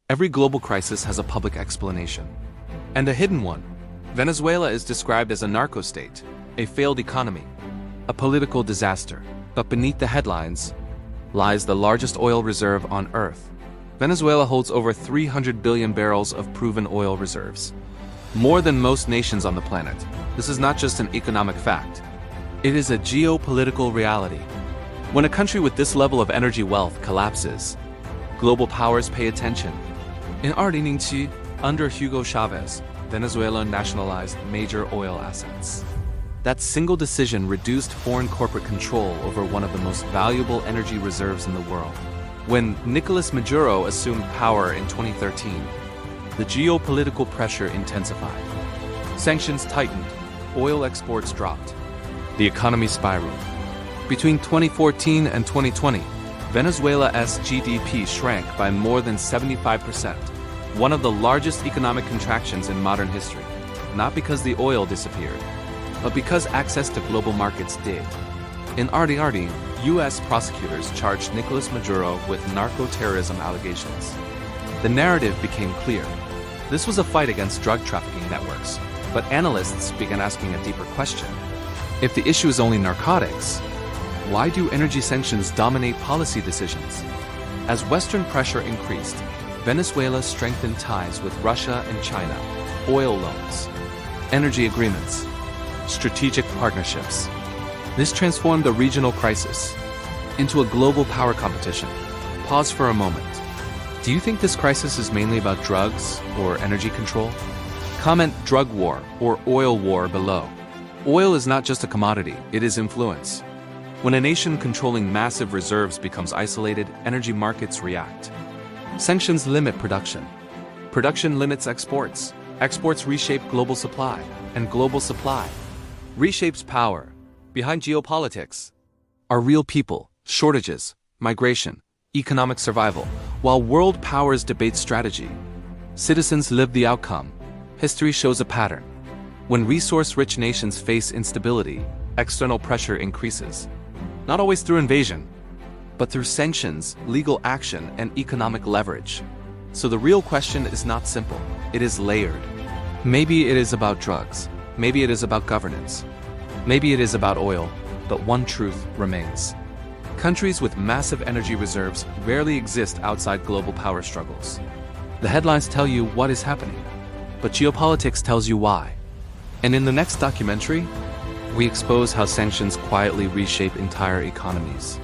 Every global crisis has a public explanation. And a hidden one. Venezuela is described as a narco-state, a failed economy, a political disaster. But beneath the headlines lies the largest oil reserve on Earth. Venezuela holds over 300 billion barrels of proven oil reserves. More than most nations on the planet. This is not just an economic fact. It is a geopolitical reality. When a country with this level of energy wealth collapses, global powers pay attention. In 2007, under Hugo Chavez, Venezuela nationalized major oil assets. That single decision reduced foreign corporate control over one of the most valuable energy reserves in the world. When Nicolas Maduro assumed power in 2013, the geopolitical pressure intensified. Sanctions tightened, oil exports dropped. The economy spiraled. Between 2014 and 2020, Venezuela's GDP shrank by more than 75%, one of the largest economic contractions in modern history, not because the oil disappeared, but because access to global markets did. In RDRD, U.S. prosecutors charged Nicolas Maduro with narco-terrorism allegations. The narrative became clear. This was a fight against drug trafficking networks, but analysts began asking a deeper question. If the issue is only narcotics, why do energy sanctions dominate policy decisions? As Western pressure increased, Venezuela strengthened ties with Russia and China, oil loans, energy agreements, strategic partnerships. This transformed a regional crisis into a global power competition. Pause for a moment. Do you think this crisis is mainly about drugs or energy control? Comment drug war or oil war below. Oil is not just a commodity, it is influence. When a nation controlling massive reserves becomes isolated, energy markets react. Sanctions limit production. Production limits exports. Exports reshape global supply. And global supply reshapes power. Behind geopolitics are real people, shortages, migration, economic survival. While world powers debate strategy, citizens live the outcome. History shows a pattern. When resource-rich nations face instability, external pressure increases. Not always through invasion, but through sanctions, legal action, and economic leverage. So the real question is not simple, it is layered. Maybe it is about drugs, maybe it is about governance, maybe it is about oil, but one truth remains. Countries with massive energy reserves rarely exist outside global power struggles. The headlines tell you what is happening, but geopolitics tells you why. And in the next documentary, we expose how sanctions quietly reshape entire economies.